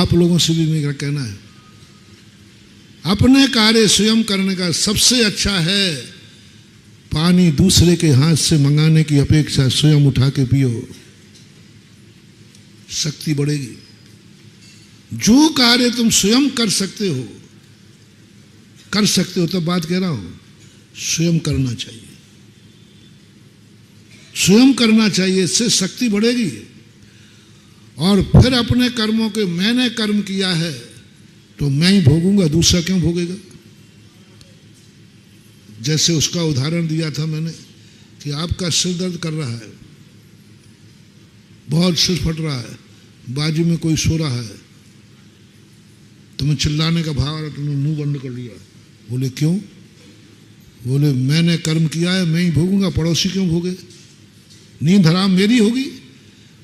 आप लोगों से भी मेरा कहना है, अपने कार्य स्वयं करने का सबसे अच्छा है पानी दूसरे के हाथ से मंगाने की अपेक्षा स्वयं उठा के पियो, शक्ति बढ़ेगी। जो कार्य तुम स्वयं कर सकते हो तो बात कह रहा हूं, स्वयं करना चाहिए, स्वयं करना चाहिए, इससे शक्ति बढ़ेगी। और फिर अपने कर्मों के, मैंने कर्म किया है तो मैं ही भोगूंगा, दूसरा क्यों भोगेगा। जैसे उसका उदाहरण दिया था मैंने कि आपका सिर दर्द कर रहा है, बहुत सिर फट रहा है, बाजू में कोई सो रहा है, तुम्हें चिल्लाने का भाव आ रहा, तुमने मुंह बंद कर लिया। बोले क्यों? बोले मैंने कर्म किया है, मैं ही भोगूंगा, पड़ोसी क्यों भोगे। नींद हराम मेरी होगी,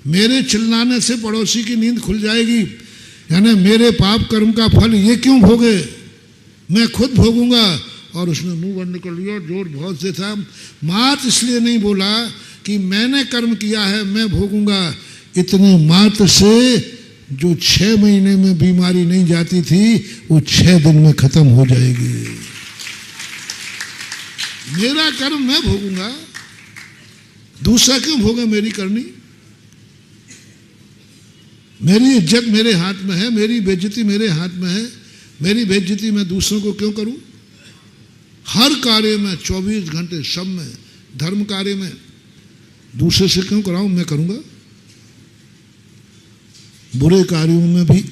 मेरे चिल्लाने से पड़ोसी की नींद खुल जाएगी, यानी मेरे पाप कर्म का फल ये क्यों भोगे, मैं खुद भोगूंगा। और उसने मुंह बंद कर लिया, जोर बहुत से था। मात इसलिए नहीं बोला कि मैंने कर्म किया है मैं भोगूंगा, इतने मात्र से जो 6 महीने में बीमारी नहीं जाती थी वो 6 दिन में खत्म हो जाएगी। मेरा कर्म मैं भोगूंगा, दूसरा क्यों भोगे मेरी करनी। मेरी इज्जत मेरे हाथ में है, मेरी बेइज्जती मेरे हाथ में है, मेरी बेइज्जती मैं दूसरों को क्यों करूं। हर कार्य में 24 घंटे, सब में, धर्म कार्य में दूसरे से क्यों कराऊं, मैं करूंगा। बुरे कार्यों में भी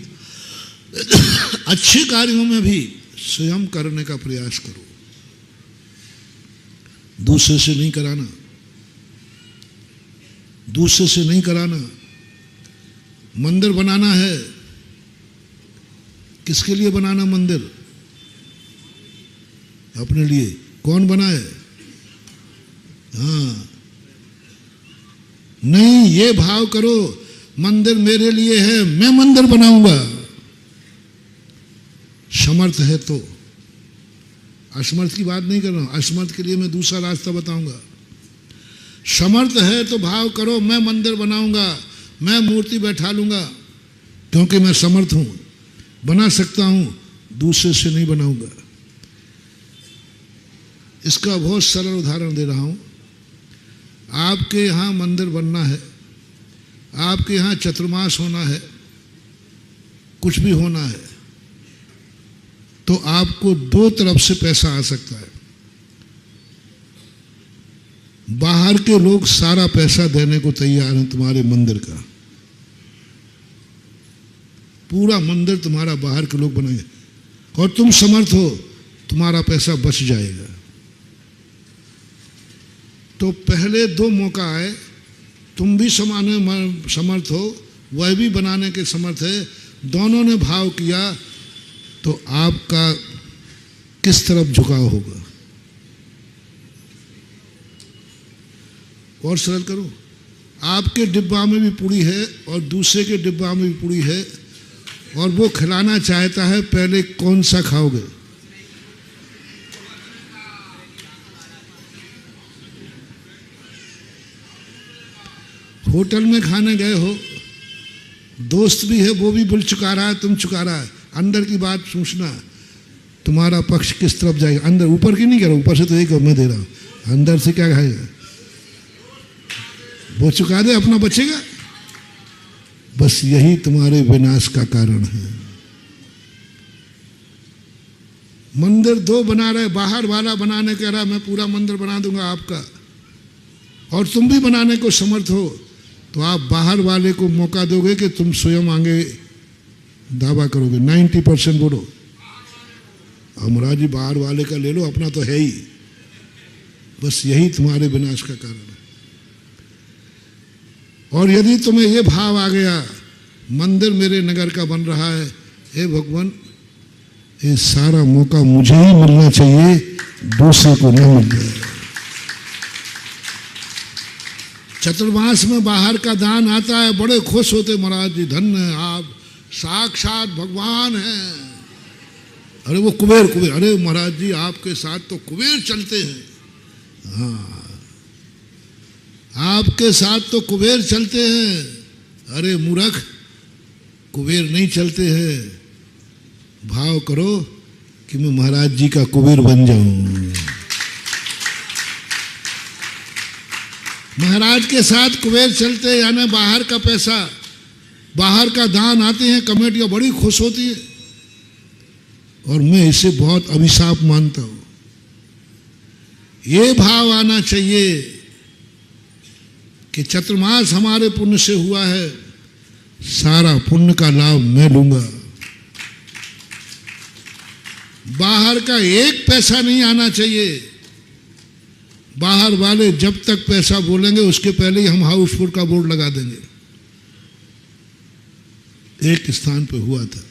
अच्छे कार्यों में भी स्वयं करने का प्रयास करो, दूसरे से नहीं कराना, दूसरे से नहीं कराना। मंदिर बनाना है, किसके लिए बनाना मंदिर? अपने लिए। कौन बनाए? हाँ, नहीं, ये भाव करो मंदिर मेरे लिए है, मैं मंदिर बनाऊंगा। समर्थ है तो, असमर्थ की बात नहीं कर रहा हूं, असमर्थ के लिए मैं दूसरा रास्ता बताऊंगा। समर्थ है तो भाव करो मैं मंदिर बनाऊंगा, मैं मूर्ति बैठा लूंगा, क्योंकि मैं समर्थ हूं, बना सकता हूं, दूसरे से नहीं बनाऊंगा। इसका बहुत सरल उदाहरण दे रहा हूं। आपके यहां मंदिर बनना है, आपके यहां चतुर्मास होना है, कुछ भी होना है, तो आपको 2 तरफ से पैसा आ सकता है। बाहर के लोग सारा पैसा देने को तैयार हैं तुम्हारे मंदिर का, पूरा मंदिर तुम्हारा बाहर के लोग बनाएंगे, और तुम समर्थ हो, तुम्हारा पैसा बच जाएगा। तो पहले 2 मौका आए, तुम भी समर्थ हो, वह भी बनाने के समर्थ है, दोनों ने भाव किया, तो आपका किस तरफ झुकाव होगा? और सरल करो, आपके डिब्बा में भी पूरी है और दूसरे के डिब्बा में भी पूरी है, और वो खिलाना चाहता है, पहले कौन सा खाओगे? होटल में खाने गए हो, दोस्त भी है, वो भी बिल चुका रहा है, तुम चुका रहा है, अंदर की बात सोचना, तुम्हारा पक्ष किस तरफ जाएगा। अंदर, ऊपर की नहीं कह रहा, ऊपर से तो एक मैं दे रहा हूं, अंदर से क्या खाएगा? वो चुका दे, अपना बचेगा। बस यही तुम्हारे विनाश का कारण है। मंदिर 2 बना रहे, बाहर वाला बनाने कह रहा मैं पूरा मंदिर बना दूंगा आपका, और तुम भी बनाने को समर्थ हो, तो आप बाहर वाले को मौका दोगे कि तुम स्वयं आगे दावा करोगे? 90% बोलो अमरा जी बाहर वाले का ले लो, अपना तो है ही। बस यही तुम्हारे विनाश का कारण है। और यदि तुम्हें यह भाव आ गया मंदिर मेरे नगर का बन रहा है, हे भगवान ये सारा मौका मुझे ही मिलना चाहिए, दूसरे को नहीं मिल जाए। चतुर्मास में बाहर का दान आता है, बड़े खुश होते, महाराज जी धन्य है, आप साक्षात भगवान हैं। अरे वो कुबेर, अरे महाराज जी आपके साथ तो कुबेर चलते हैं। हाँ, आपके साथ तो कुबेर चलते हैं। अरे मूर्ख, कुबेर नहीं चलते हैं। भाव करो कि मैं महाराज जी का कुबेर बन जाऊं। महाराज के साथ कुबेर चलते, यानी बाहर का पैसा, बाहर का दान आते हैं, कमेटियां बड़ी खुश होती है, और मैं इसे बहुत अभिशाप मानता हूं। ये भाव आना चाहिए कि चतुर्मास हमारे पुण्य से हुआ है, सारा पुण्य का लाभ मैं लूंगा। बाहर का एक पैसा नहीं आना चाहिए। बाहर वाले जब तक पैसा बोलेंगे उसके पहले ही हम हाउसफुल का बोर्ड लगा देंगे। एक स्थान पे हुआ था,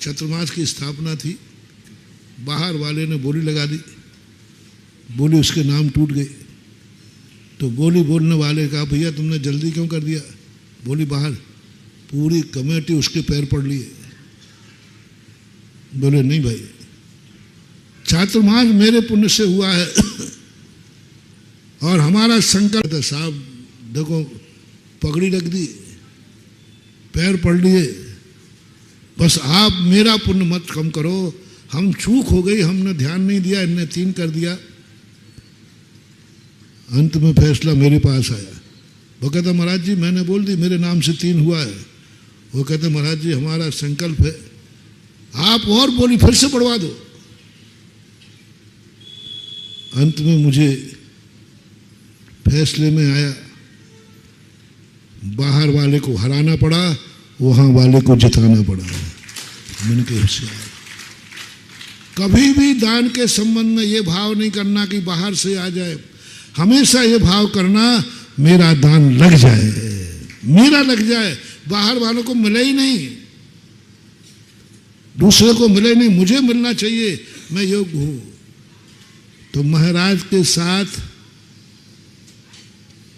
चतुर्मास की स्थापना थी, बाहर वाले ने बोली लगा दी, बोली उसके नाम टूट गई। तो बोली बोलने वाले कहा, भैया तुमने जल्दी क्यों कर दिया? बोली बाहर पूरी कमेटी उसके पैर पड़ लिए। बोले नहीं भाई, चातुर्मास मेरे पुण्य से हुआ है और हमारा संकल्प है। साहब देखो, पगड़ी रख दी, पैर पड़ लिए, बस आप मेरा पुण्य मत कम करो। हम चूक हो गई, हमने ध्यान नहीं दिया, इनने 3 कर दिया। अंत में फैसला मेरे पास आया। वो कहता महाराज जी मैंने बोल दी, मेरे नाम से 3 हुआ है। वो कहते महाराज जी हमारा संकल्प है, आप और बोली फिर से बढ़वा दो। अंत में मुझे फैसले में आया, बाहर वाले को हराना पड़ा, वहां वाले को जिताना पड़ा। मैंने कहा होशियार, कभी भी दान के संबंध में ये भाव नहीं करना कि बाहर से आ जाए। हमेशा ये भाव करना मेरा दान लग जाए, मेरा लग जाए, बाहर वालों को मिले ही नहीं, दूसरे को मिले नहीं, मुझे मिलना चाहिए, मैं योग्य हूं। तो महाराज के साथ,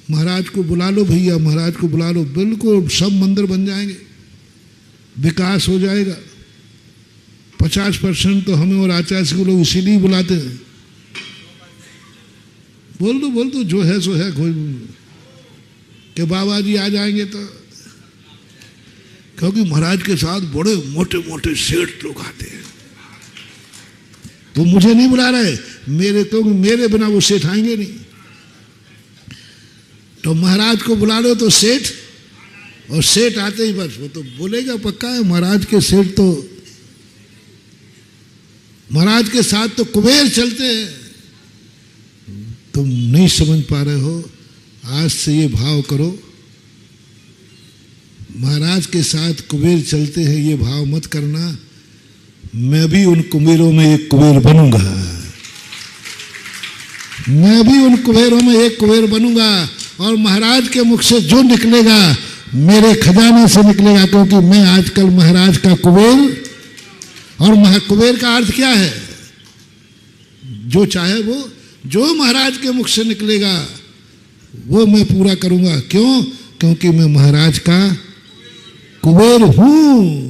महाराज को बुला लो भैया, महाराज को बुला लो, बिल्कुल सब मंदिर बन जाएंगे, विकास हो जाएगा। 50% तो हमें और आचार्य को लोग इसीलिए बुलाते हैं। बोल दो जो है सो है, कोई कि बाबा जी आ जाएंगे तो, क्योंकि महाराज के साथ बड़े मोटे मोटे सेठ लोग आते हैं। तो मुझे नहीं बुला रहे, मेरे बिना वो सेठ आएंगे नहीं। तो महाराज को बुला लो तो सेठ, और सेठ आते ही बस वो तो बोलेगा पक्का है। महाराज के सेठ तो, महाराज के साथ तो कुबेर चलते हैं। तुम नहीं समझ पा रहे हो, आज से ये भाव करो, महाराज के साथ कुबेर चलते हैं, ये भाव मत करना मैं भी उन कुबेरों में एक कुबेर बनूंगा, मैं भी उन कुबेरों में एक कुबेर बनूंगा। और महाराज के मुख से जो निकलेगा मेरे खजाने से निकलेगा, क्योंकि मैं आजकल महाराज का कुबेर। और कुबेर का अर्थ क्या है? जो चाहे वो, जो महाराज के मुख से निकलेगा वो मैं पूरा करूंगा। क्यों? क्योंकि मैं महाराज का कुबेर हूं।